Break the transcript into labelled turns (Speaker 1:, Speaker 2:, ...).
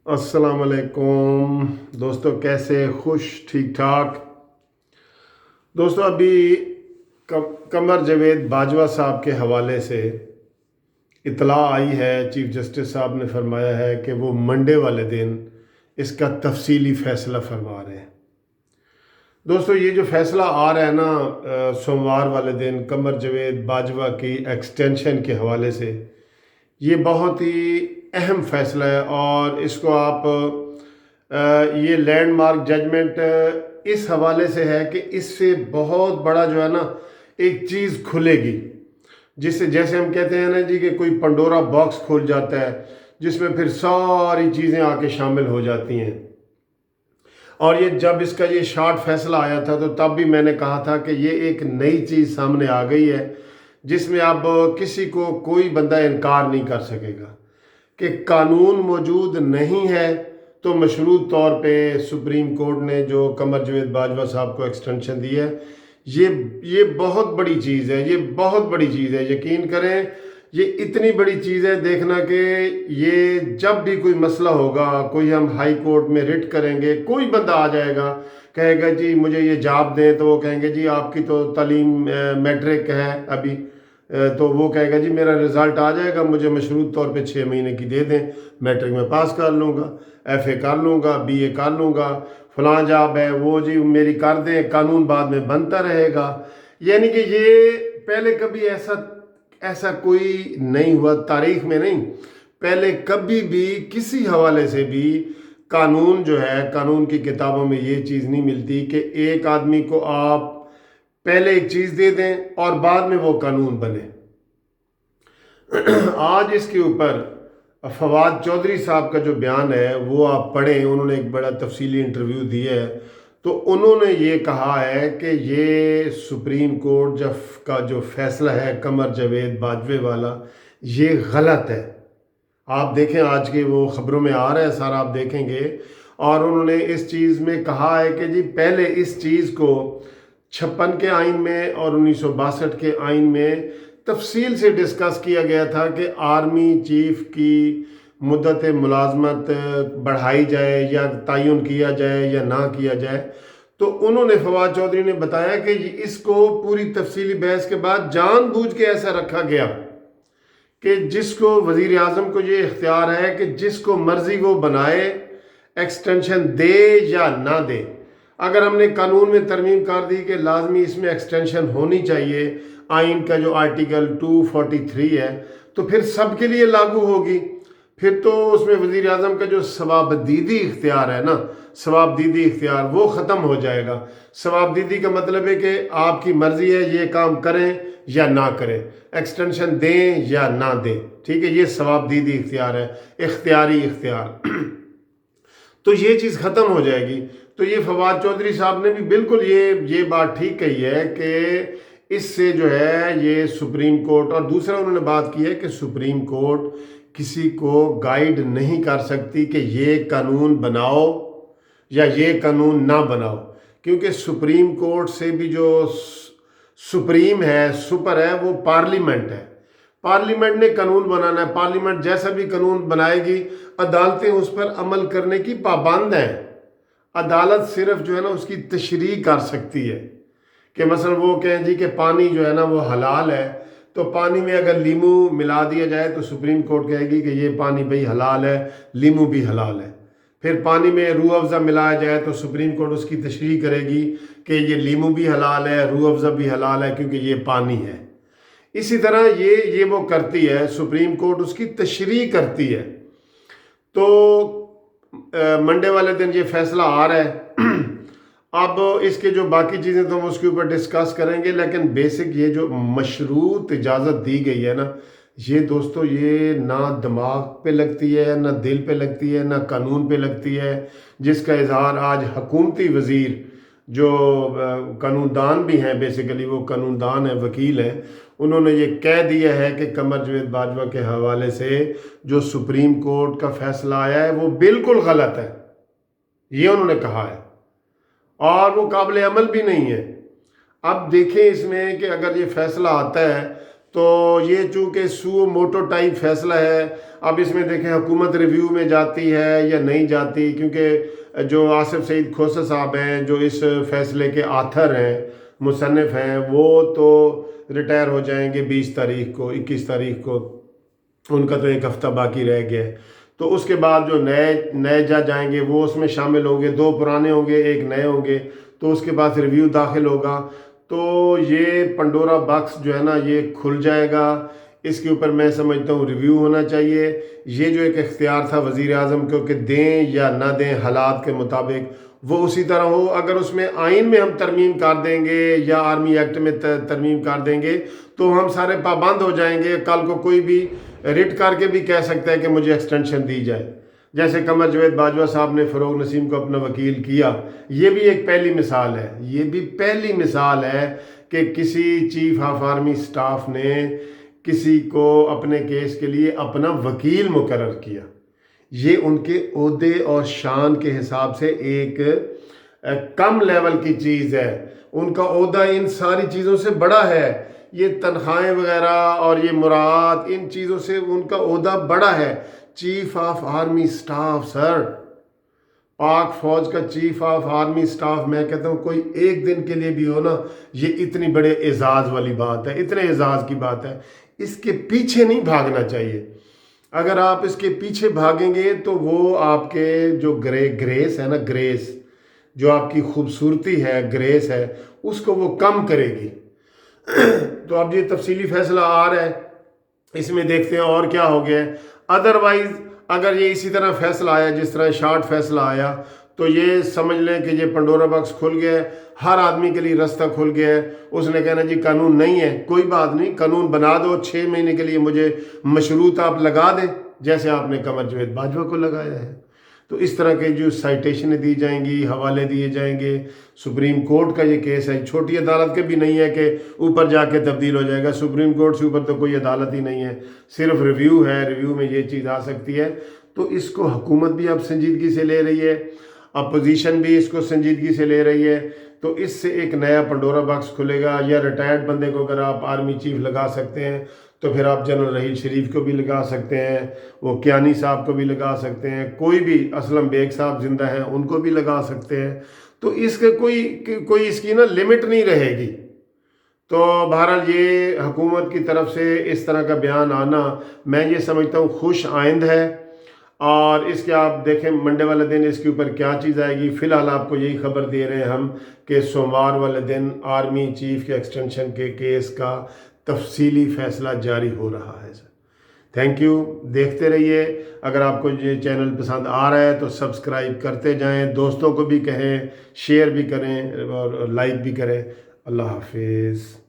Speaker 1: अस्सलाम वालेकुम दोस्तों, कैसे खुश ठीक ठाक। दोस्तों, अभी कमर जावेद बाजवा साहब के हवाले से इतला आई है। चीफ जस्टिस साहब ने फरमाया है कि वो मंडे वाले दिन इसका तफसीली फ़ैसला फरमा रहे हैं। दोस्तों, ये जो फ़ैसला आ रहा है ना सोमवार वाले दिन कमर जावेद बाजवा की एक्सटेंशन के हवाले से, ये बहुत ही अहम फ़ैसला है और इसको आप ये लैंडमार्क जजमेंट इस हवाले से है कि इससे बहुत बड़ा जो है ना एक चीज़ खुलेगी, जिससे जैसे हम कहते हैं ना जी कि कोई पंडोरा बॉक्स खुल जाता है जिसमें फिर सारी चीज़ें आके शामिल हो जाती हैं। और ये जब इसका ये शार्ट फैसला आया था तो तब भी मैंने कहा था कि ये एक नई चीज़ सामने आ गई है जिसमें अब किसी को कोई बंदा इनकार नहीं कर सकेगा कि कानून मौजूद नहीं है तो मशरूत तौर पे सुप्रीम कोर्ट ने जो कमर जावेद बाजवा साहब को एक्सटेंशन दी है, ये बहुत बड़ी चीज़ है। ये बहुत बड़ी चीज़ है, यकीन करें ये इतनी बड़ी चीज़ है। देखना कि ये जब भी कोई मसला होगा, कोई हम हाई कोर्ट में रिट करेंगे, कोई बंदा आ जाएगा कहेगा जी मुझे ये जॉब दें, तो वो कहेंगे जी आपकी तो तालीम मैट्रिक है अभी, तो वो कहेगा जी मेरा रिज़ल्ट आ जाएगा, मुझे मशरूत तौर पे 6 महीने की दे दें, मैट्रिक में पास कर लूँगा, FA कर लूँगा, BA कर लूँगा, फलां जॉब है वो जी मेरी कर दें, कानून बाद में बनता रहेगा। यानी कि ये पहले कभी ऐसा कोई नहीं हुआ, तारीख में नहीं, पहले कभी भी किसी हवाले से भी कानून जो है, कानून की किताबों में ये चीज़ नहीं मिलती कि एक आदमी को आप पहले एक चीज़ दे दें और बाद में वो कानून बने। आज इसके ऊपर फवाद चौधरी साहब का जो बयान है वो आप पढ़ें, उन्होंने एक बड़ा तफसीली इंटरव्यू दिया है। तो उन्होंने ये कहा है कि ये सुप्रीम कोर्ट का जो फैसला है कमर जावेद बाजवे वाला, ये गलत है। आप देखें आज के वो ख़बरों में आ रहा है सारा, आप देखेंगे। और उन्होंने इस चीज़ में कहा है कि जी पहले इस चीज़ को 56 के आइन में और 1962 के आइन में तफसील से डिस्कस किया गया था कि आर्मी चीफ की मुद्दत मुलाजमत बढ़ाई जाए या तयन किया जाए या ना किया जाए। तो उन्होंने फवाद चौधरी ने बताया कि इसको पूरी तफसीली बहस के बाद जानबूझ के ऐसा रखा गया कि जिसको वज़ीर आज़म को ये इख्तियार है कि जिसको मर्ज़ी वो बनाए, एक्सटेंशन दे या ना दे। अगर हमने कानून में तरमीम कर दी कि लाजमी इसमें एक्सटेंशन होनी चाहिए, आइन का जो आर्टिकल 243 है, तो फिर सब के लिए लागू होगी। फिर तो उसमें वज़ीर आज़म का जो सवाबदीदी इख्तियार है ना, सवाबदीदी इख्तियार वो ख़त्म हो जाएगा। सवाबदीदी का मतलब है कि आपकी मर्ज़ी है ये काम करें या ना करें, एक्सटेंशन दें या ना दें, ठीक है, ये सवाबदीदी इख्तियार है, इख्तियारी इख्तियार। तो ये चीज़ ख़त्म हो जाएगी। तो ये फवाद चौधरी साहब ने भी बिल्कुल ये बात ठीक कही है कि इससे जो है ये सुप्रीम कोर्ट, और दूसरा उन्होंने बात की है कि सुप्रीम कोर्ट किसी को गाइड नहीं कर सकती कि ये कानून बनाओ या ये कानून ना बनाओ, क्योंकि सुप्रीम कोर्ट से भी जो सुप्रीम है, सुपर है, वो पार्लियामेंट है। पार्लियामेंट ने कानून बनाना है, पार्लियामेंट जैसा भी कानून बनाएगी, अदालतें उस पर अमल करने की पाबंद हैं। अदालत सिर्फ जो है ना उसकी तशरीह कर सकती है कि मसलन वो कहें जी कि पानी जो है ना वो हलाल है, तो पानी में अगर लीमू मिला दिया जाए तो सुप्रीम कोर्ट कहेगी कि ये पानी भाई हलाल है, लीमू भी हलाल है। फिर पानी में रूह अफ़ज़ा मिलाया जाए तो सुप्रीम कोर्ट उसकी तशरीह करेगी कि ये लीमू भी हलाल है, रूह अफ़ज़ा भी हलाल है, क्योंकि ये पानी है। इसी तरह ये वो करती है, सुप्रीम कोर्ट उसकी तशरीह करती है। तो मंडे वाले दिन ये फैसला आ रहा है। अब इसके जो बाकी चीज़ें तो हम उसके ऊपर डिस्कस करेंगे, लेकिन बेसिक ये जो मशरूत इजाज़त दी गई है ना, ये दोस्तों ये ना दिमाग पे लगती है, ना दिल पे लगती है, ना कानून पे लगती है, जिसका इजहार आज हुकूमती वज़ीर जो कानूनदान भी हैं, बेसिकली वो कानूनदान है, वकील हैं, उन्होंने ये कह दिया है कि कमर जावेद बाजवा के हवाले से जो सुप्रीम कोर्ट का फैसला आया है वो बिल्कुल गलत है, ये उन्होंने कहा है, और वो काबिल अमल भी नहीं है। अब देखें इसमें कि अगर ये फैसला आता है تو یہ چونکہ سو موٹو ٹائپ فیصلہ ہے، اب اس میں دیکھیں حکومت ریویو میں جاتی ہے یا نہیں جاتی، کیونکہ جو آصف سعید کھوسہ صاحب ہیں جو اس فیصلے کے آتھر ہیں، مصنف ہیں، وہ تو ریٹائر ہو جائیں گے 20 تاریخ کو، 21 تاریخ کو، ان کا تو ایک ہفتہ باقی رہ گیا ہے۔ تو اس کے بعد جو نئے جج آئیں گے وہ اس میں شامل ہوں گے، 2 پرانے ہوں گے، 1 نئے ہوں گے، تو اس کے بعد ریویو داخل ہوگا، تو یہ پنڈورا باکس جو ہے نا یہ کھل جائے گا۔ اس کے اوپر میں سمجھتا ہوں ریویو ہونا چاہیے۔ یہ جو ایک اختیار تھا وزیر اعظم کو کہ دیں یا نہ دیں حالات کے مطابق، وہ اسی طرح ہو۔ اگر اس میں آئین میں ہم ترمیم کر دیں گے یا آرمی ایکٹ میں ترمیم کر دیں گے تو ہم سارے پابند ہو جائیں گے، کل کو کوئی بھی ریٹ کر کے بھی کہہ سکتا ہے کہ مجھے ایکسٹینشن دی جائے، جیسے قمر جاوید باجوہ صاحب نے فروغ نسیم کو اپنا وکیل کیا۔ یہ بھی ایک پہلی مثال ہے، یہ بھی پہلی مثال ہے کہ کسی چیف آف آرمی سٹاف نے کسی کو اپنے کیس کے لیے اپنا وکیل مقرر کیا۔ یہ ان کے عہدے اور شان کے حساب سے ایک کم لیول کی چیز ہے۔ ان کا عہدہ ان ساری چیزوں سے بڑا ہے، یہ تنخواہیں وغیرہ اور یہ مراعات ان چیزوں سے ان کا عہدہ بڑا ہے۔ چیف آف آرمی سٹاف سر، پاک فوج کا چیف آف آرمی سٹاف، میں کہتا ہوں کوئی ایک دن کے لیے بھی ہو نا، یہ اتنی بڑے اعزاز والی بات ہے، اتنے اعزاز کی بات ہے۔ اس کے پیچھے نہیں بھاگنا چاہیے۔ اگر آپ اس کے پیچھے بھاگیں گے تو وہ آپ کے جو گریس ہے نا، گریس جو آپ کی خوبصورتی ہے، گریس ہے، اس کو وہ کم کرے گی۔ تو اب یہ تفصیلی فیصلہ آ رہا ہے، اس میں دیکھتے ہیں اور کیا ہو گیا ہے۔ ادروائز اگر یہ اسی طرح فیصلہ آیا جس طرح شارٹ فیصلہ آیا تو یہ سمجھ لیں کہ یہ پنڈورا باکس کھل گیا ہے، ہر آدمی کے لیے رستہ کھل گیا ہے۔ اس نے کہنا جی قانون نہیں ہے، کوئی بات نہیں، قانون بنا دو، 6 مہینے کے لیے مجھے مشروط آپ لگا دیں، جیسے آپ نے قمر جاوید باجوہ کو لگایا ہے۔ تو اس طرح کے جو سائٹیشنیں دی جائیں گی، حوالے دیے جائیں گے۔ سپریم کورٹ کا یہ کیس ہے، چھوٹی عدالت کے بھی نہیں ہے کہ اوپر جا کے تبدیل ہو جائے گا۔ سپریم کورٹ سے اوپر تو کوئی عدالت ہی نہیں ہے، صرف ریویو ہے، ریویو میں یہ چیز آ سکتی ہے۔ تو اس کو حکومت بھی اب سنجیدگی سے لے رہی ہے، اپوزیشن بھی اس کو سنجیدگی سے لے رہی ہے۔ تو اس سے ایک نیا پنڈورا باکس کھلے گا۔ یا ریٹائرڈ بندے کو اگر آپ آرمی چیف لگا سکتے ہیں تو پھر آپ جنرل رحیل شریف کو بھی لگا سکتے ہیں، وہ کیانی صاحب کو بھی لگا سکتے ہیں، کوئی بھی، اسلم بیگ صاحب زندہ ہیں ان کو بھی لگا سکتے ہیں۔ تو اس کے کوئی اس کی نا لمٹ نہیں رہے گی۔ تو بہرحال یہ حکومت کی طرف سے اس طرح کا بیان آنا میں یہ سمجھتا ہوں خوش آئند ہے۔ اور اس کے آپ دیکھیں منڈے والے دن اس کے اوپر کیا چیز آئے گی۔ فی الحال آپ کو یہی خبر دے رہے ہیں ہم کہ سوموار والے دن آرمی چیف کے ایکسٹینشن کے کیس کا تفصیلی فیصلہ جاری ہو رہا ہے سر۔ تھینک یو، دیکھتے رہیے۔ اگر آپ کو یہ چینل پسند آ رہا ہے تو سبسکرائب کرتے جائیں، دوستوں کو بھی کہیں، شیئر بھی کریں اور لائک بھی کریں۔ اللہ حافظ۔